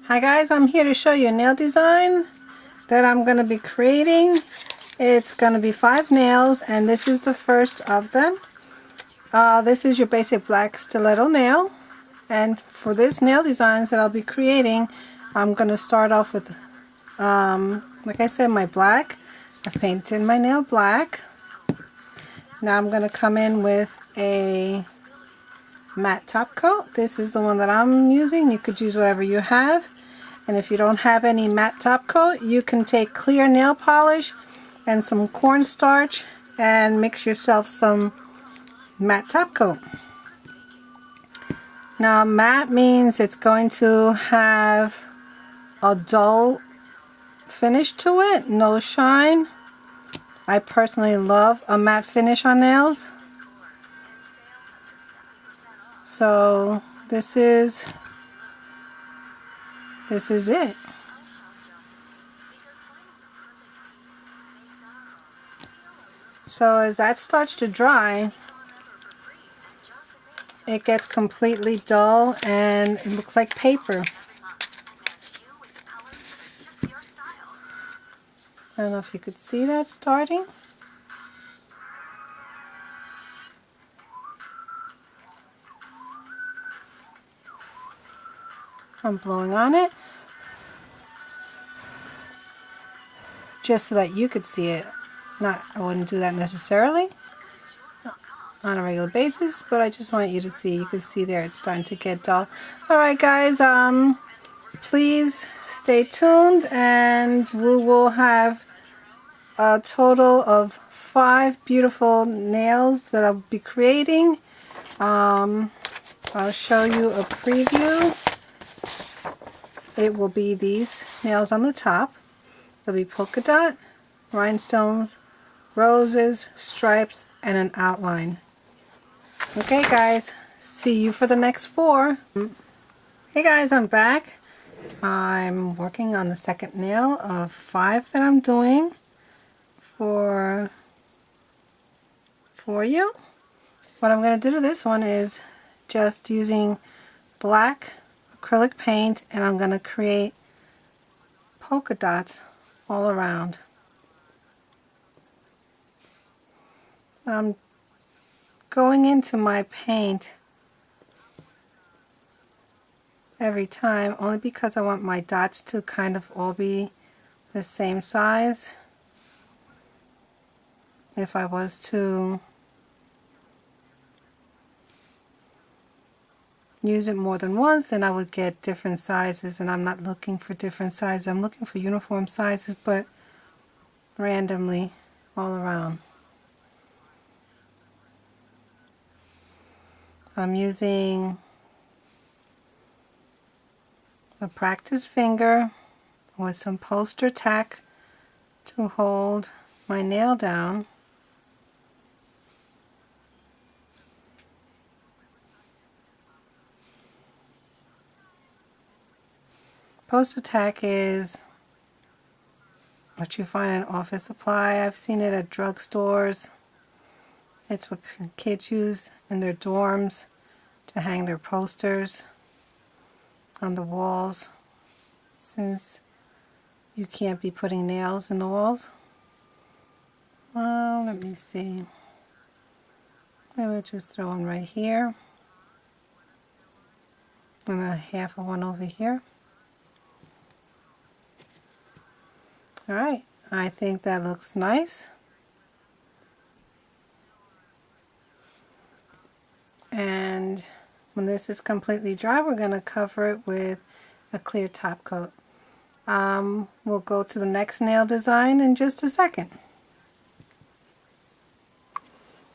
Hi guys, I'm here to show you a nail design that I'm going to be creating. It's going to be 5 nails and this is the first of them. This is your basic black stiletto nail, and for this nail designs that I'll be creating, I'm going to start off with like I said, my black. I've painted my nail black. Now I'm going to come in with a matte top coat. This is the one that I'm using. You could use whatever you have. And if you don't have any matte top coat, you can take clear nail polish and some cornstarch and mix yourself some matte top coat. Now matte means it's going to have a dull finish to it, no shine. I personally love a matte finish on nails. So this is it. So as that starts to dry, it gets completely dull and it looks like paper. I don't know if you could see that starting. I'm blowing on it just so that you could see it. I wouldn't do that necessarily on a regular basis, but I just want you to see. You can see there it's starting to get dull. Alright guys, please stay tuned and we will have a total of 5 beautiful nails that I'll be creating. I'll show you a preview. It will be these nails on the top. It'll be polka dot, rhinestones, roses, stripes, and an outline. Okay guys, see you for the next 4. Hey guys, I'm back. I'm working on the second nail of 5 that I'm doing for you. What I'm going to do to this one is just using black acrylic paint, and I'm going to create polka dots all around. I'm going into my paint every time only because I want my dots to kind of all be the same size. If I was to use it more than once, then I would get different sizes, and I'm not looking for different sizes. I'm looking for uniform sizes, but randomly all around. I'm using a practice finger with some poster tack to hold my nail down. Poster tack is what you find in office supply. I've seen it at drugstores. It's what kids use in their dorms to hang their posters on the walls, since you can't be putting nails in the walls. Let me see. I would just throw one right here and a half of one over here. Alright, I think that looks nice. And when this is completely dry, we're going to cover it with a clear top coat. We'll go to the next nail design in just a second.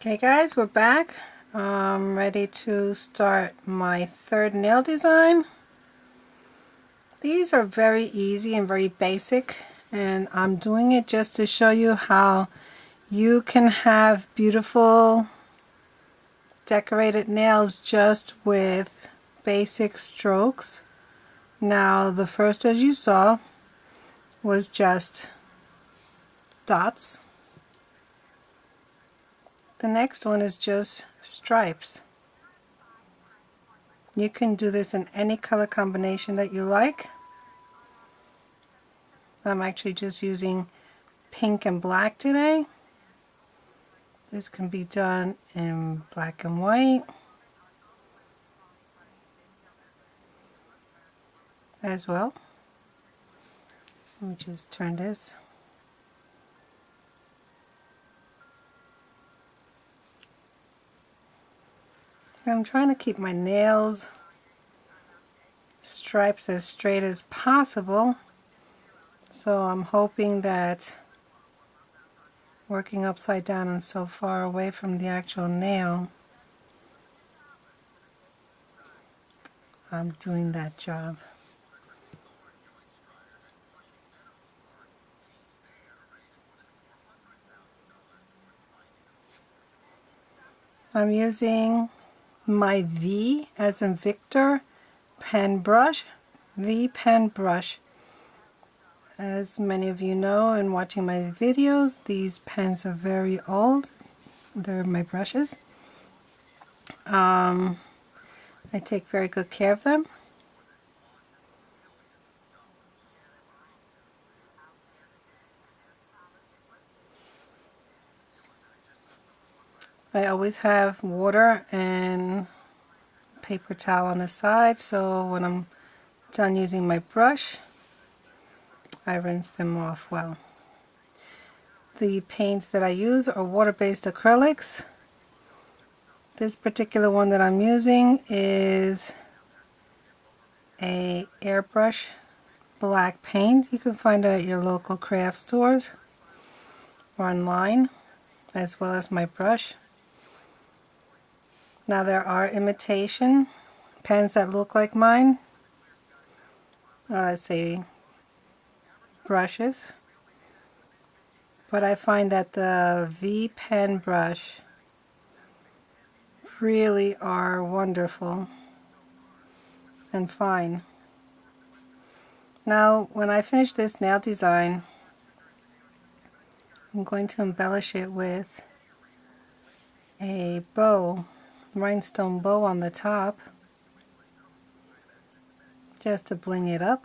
Okay guys, we're back. I'm ready to start my third nail design. These are very easy and very basic, and I'm doing it just to show you how you can have beautiful decorated nails just with basic strokes. Now the first, as you saw, was just dots. The next one is just stripes. You can do this in any color combination that you like. I'm actually just using pink and black today. This can be done in black and white as well. Let me just turn this. I'm trying to keep my nails stripes as straight as possible. So I'm hoping that working upside down and so far away from the actual nail, I'm doing that job. I'm using my V as in Victor pen brush, V pen brush. As many of you know in watching my videos, these pens are very old. They're my brushes. I take very good care of them. I always have water and paper towel on the side, so when I'm done using my brush, I rinse them off well. The paints that I use are water-based acrylics. This particular one that I'm using is a airbrush black paint. You can find it at your local craft stores or online, as well as my brush. Now there are imitation pens that look like mine, let's say brushes, but I find that the V pen brush really are wonderful and fine. Now when I finish this nail design, I'm going to embellish it with a bow, rhinestone bow on the top, just to bling it up.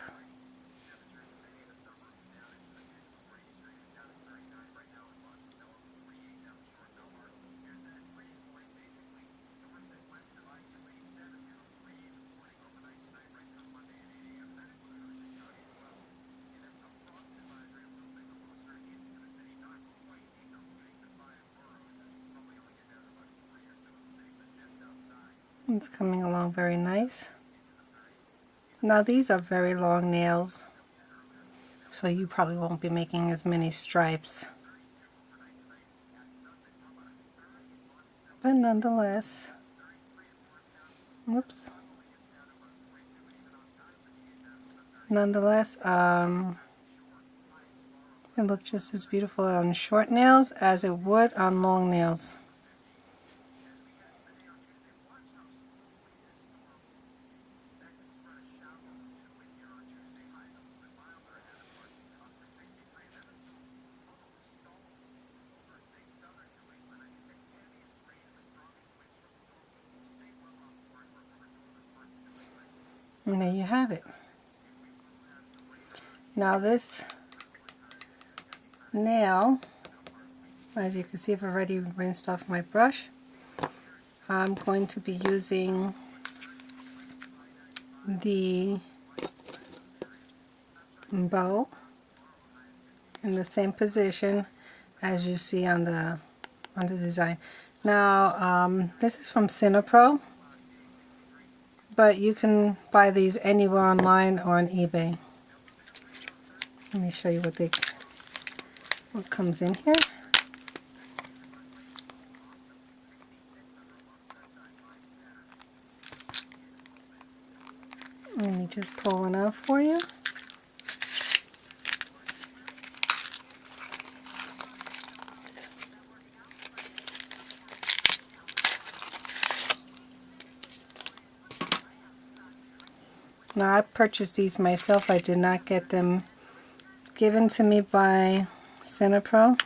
It's coming along very nice. Now these are very long nails, so you probably won't be making as many stripes. But nonetheless, oops. Nonetheless, it looks just as beautiful on short nails as it would on long nails. And there you have it. Now this nail, as you can see, I've already rinsed off my brush. I'm going to be using the bow in the same position as you see on the design. Now this is from Cinepro, but you can buy these anywhere online or on eBay. Let me show you what comes in here. Let me just pull one out for you. Now I purchased these myself. I did not get them given to me by Cinepro.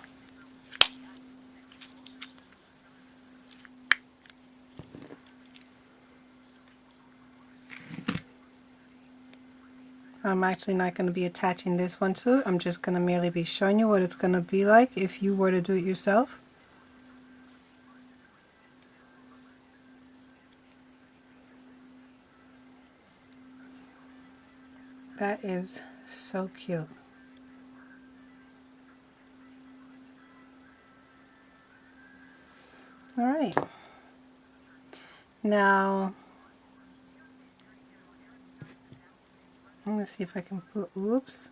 I'm actually not going to be attaching this one to it. I'm just going to merely be showing you what it's going to be like if you were to do it yourself. That is so cute. All right. Now, I'm going to see if I can put, oops,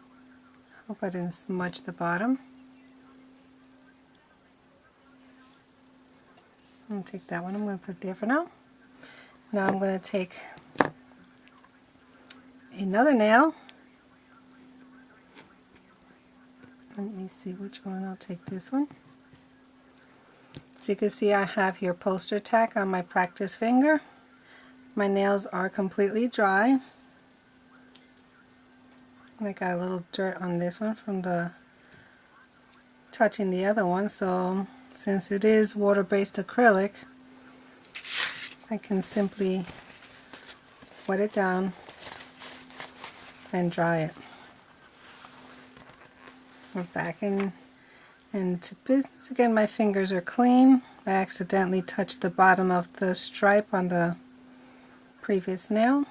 hope I didn't smudge the bottom. I'm going to take that one, I'm going to put it there for now. Now I'm going to take another nail. Let me see which one. I'll take this one. So you can see I have here poster tack on my practice finger. My nails are completely dry. And I got a little dirt on this one from the touching the other one, so since it is water-based acrylic, I can simply wet it down and dry it. We're back into business again. My fingers are clean. I accidentally touched the bottom of the stripe on the previous nail.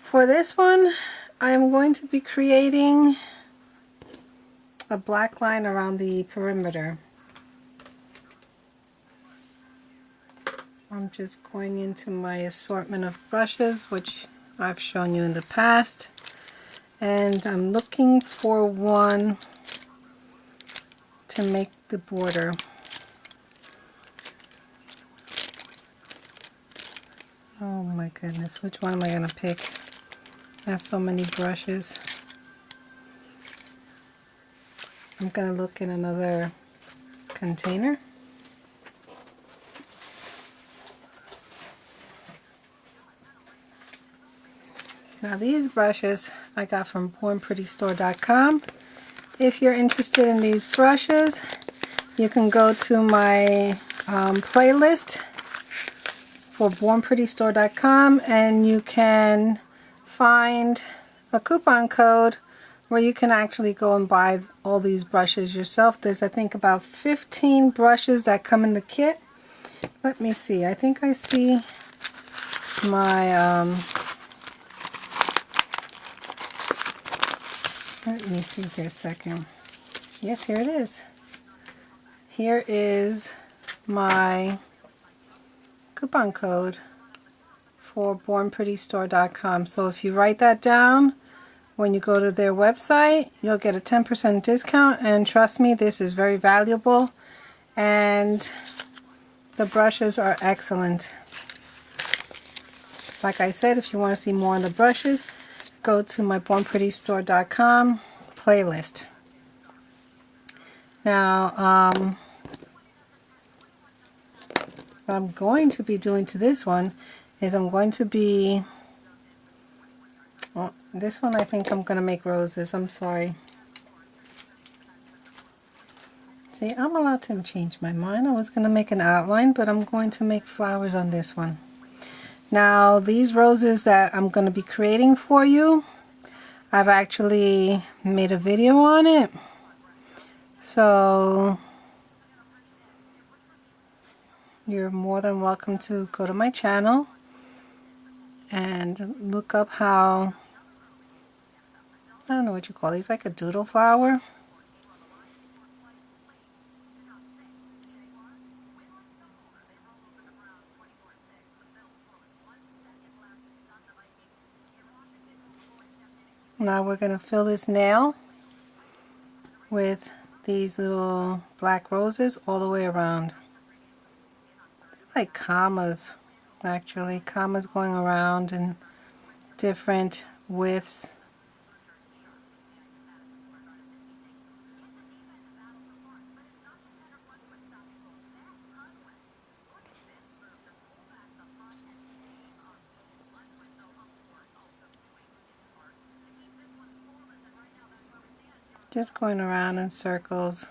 For this one, I'm going to be creating a black line around the perimeter. I'm just going into my assortment of brushes, which I've shown you in the past, and I'm looking for one to make the border. Oh my goodness, which one am I going to pick? I have so many brushes. I'm going to look in another container. Now these brushes I got from bornprettystore.com. If you're interested in these brushes, you can go to my playlist for bornprettystore.com and you can find a coupon code where you can actually go and buy all these brushes yourself. There's I think about 15 brushes that come in the kit. Let me see, I think I see my let me see here a second. Yes, here it is. Here is my coupon code for bornprettystore.com. So if you write that down when you go to their website, you'll get a 10% discount, and trust me, this is very valuable and the brushes are excellent. Like I said, if you want to see more on the brushes, go to my bornprettystore.com playlist. Now, what I'm going to be doing to this one is I'm going to be, well, this one I think I'm going to make roses. I'm sorry. See, I'm allowed to change my mind. I was going to make an outline, but I'm going to make flowers on this one. Now, these roses that I'm going to be creating for you, I've actually made a video on it. So you're more than welcome to go to my channel and look up how, I don't know what you call these, like a doodle flower. Now we're going to fill this nail with these little black roses all the way around. They're like commas, actually, commas going around in different widths. Just going around in circles.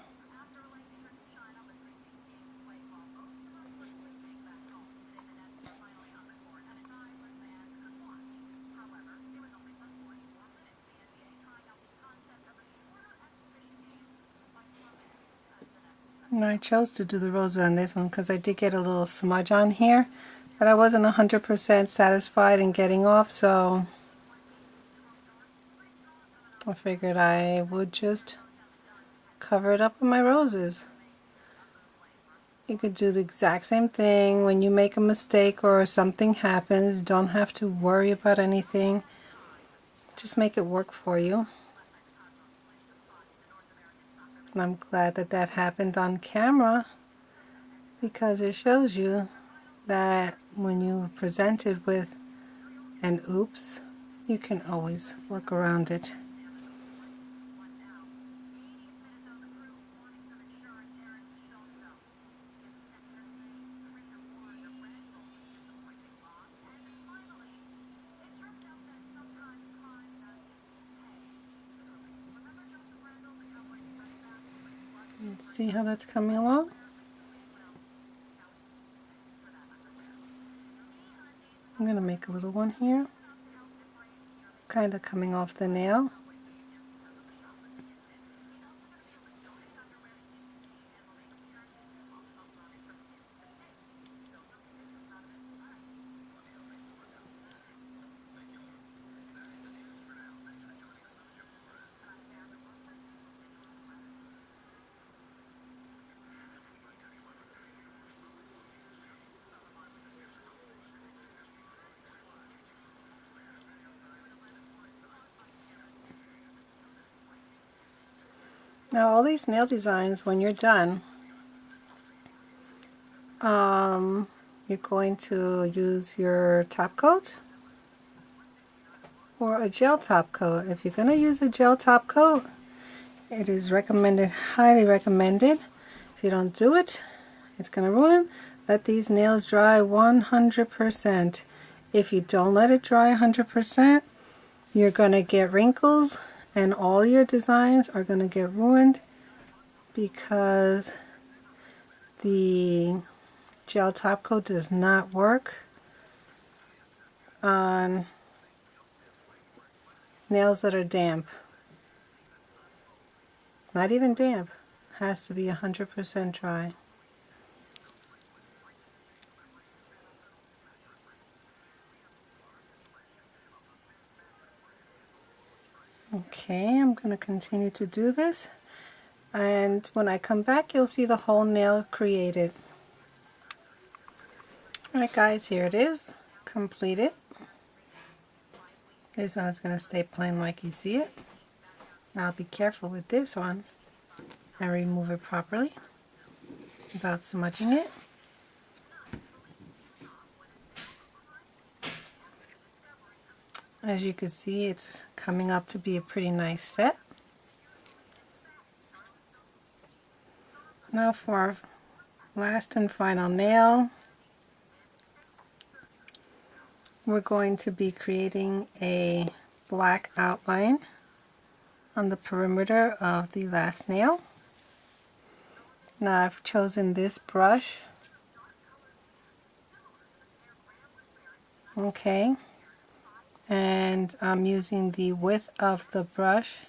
And I chose to do the roses on this one because I did get a little smudge on here that I wasn't 100% satisfied in getting off, so I figured I would just cover it up with my roses. You could do the exact same thing when you make a mistake or something happens. Don't have to worry about anything. Just make it work for you. And I'm glad that that happened on camera because it shows you that when you're presented with an oops, you can always work around it. See how that's coming along? I'm going to make a little one here, kind of coming off the nail. Now all these nail designs, when you're done, you're going to use your top coat or a gel top coat. If you're going to use a gel top coat, it is recommended, highly recommended. If you don't do it, it's going to ruin. Let these nails dry 100%. If you don't let it dry 100%, you're going to get wrinkles and all your designs are going to get ruined because the gel top coat does not work on nails that are damp. Not even damp. Has to be 100% dry. Okay, I'm going to continue to do this, and when I come back you'll see the whole nail created. Alright guys, here it is, completed. This one's going to stay plain like you see it. Now be careful with this one and remove it properly without smudging it. As you can see, it's coming up to be a pretty nice set. Now for our last and final nail, we're going to be creating a black outline on the perimeter of the last nail. Now I've chosen this brush. Okay. And I'm using the width of the brush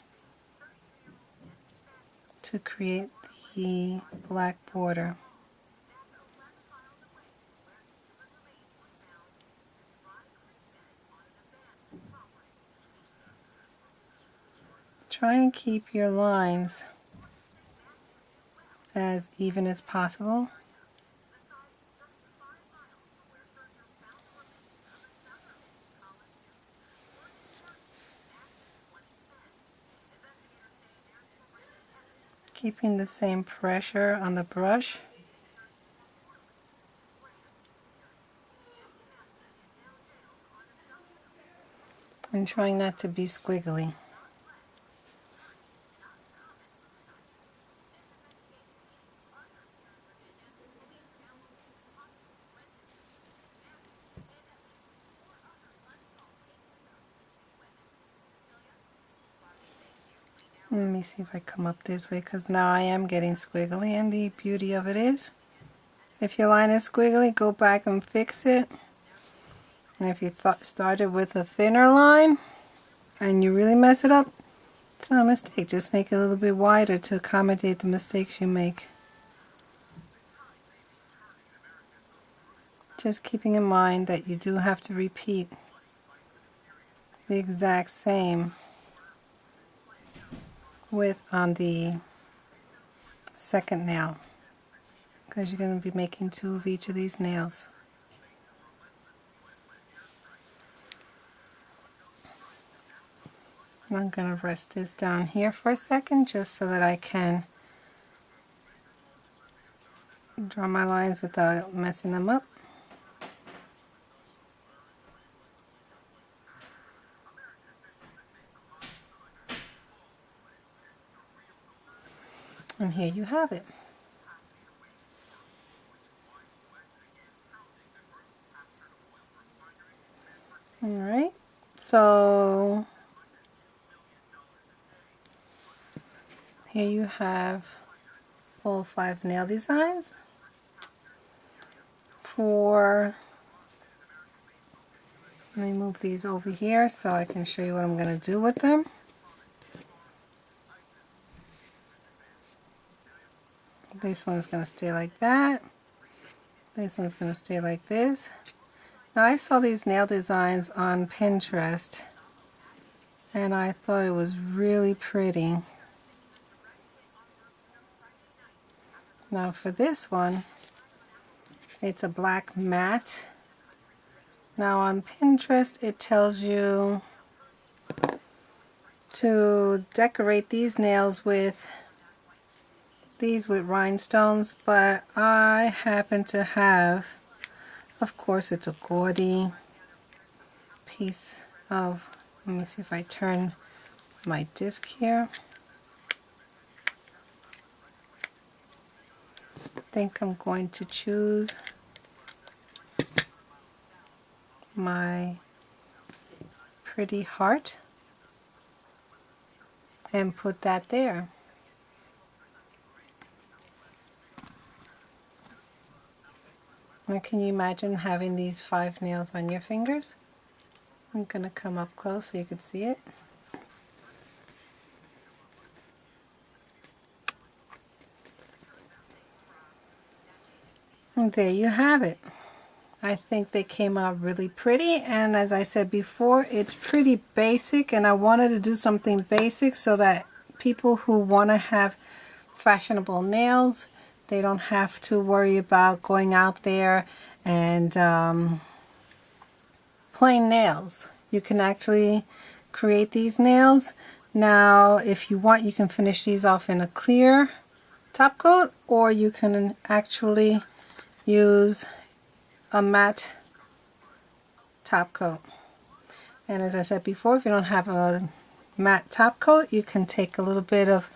to create the black border. Try and keep your lines as even as possible. Keeping the same pressure on the brush. And trying not to be squiggly. Let me see if I come up this way, because now I am getting squiggly, and the beauty of it is, if your line is squiggly, go back and fix it. And if you started with a thinner line and you really mess it up, it's not a mistake. Just make it a little bit wider to accommodate the mistakes you make. Just keeping in mind that you do have to repeat the exact same width on the second nail, because you're going to be making 2 of each of these nails. I'm going to rest this down here for a second just so that I can draw my lines without messing them up. And here you have it. Alright, so here you have all 5 nail designs. Let me move these over here so I can show you what I'm going to do with them. This one's going to stay like that. This one's going to stay like this. Now I saw these nail designs on Pinterest and I thought it was really pretty. Now for this one, it's a black matte. Now on Pinterest it tells you to decorate these nails with rhinestones, but I happen to have, of course it's a gaudy piece of, let me see if I turn my disc here. I think I'm going to choose my pretty heart and put that there. Now can you imagine having these 5 nails on your fingers? I'm going to come up close so you can see it. And there you have it. I think they came out really pretty, and as I said before, it's pretty basic, and I wanted to do something basic so that people who want to have fashionable nails, they don't have to worry about going out there and plain nails. You can actually create these nails. Now if you want, you can finish these off in a clear top coat, or you can actually use a matte top coat. And as I said before, if you don't have a matte top coat, you can take a little bit of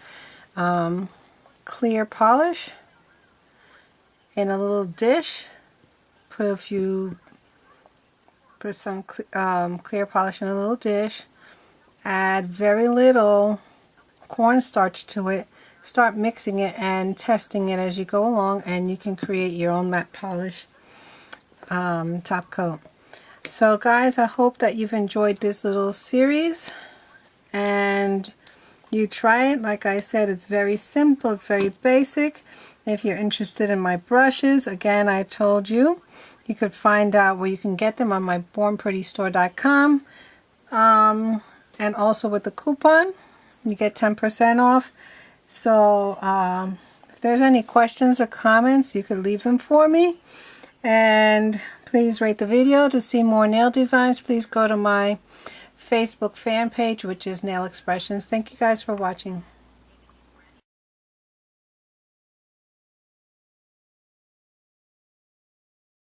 clear polish in a little dish, put some clear polish in a little dish, add very little cornstarch to it, start mixing it and testing it as you go along, and you can create your own matte polish top coat. So guys, I hope that you've enjoyed this little series and you try it. Like I said, it's very simple, it's very basic. If you're interested in my brushes, again, I told you, you could find out where you can get them on my bornprettystore.com, and also with the coupon you get 10% off. So if there's any questions or comments, you could leave them for me. And please rate the video. To see more nail designs, please go to my Facebook fan page, which is Nail Expressions. Thank you guys for watching.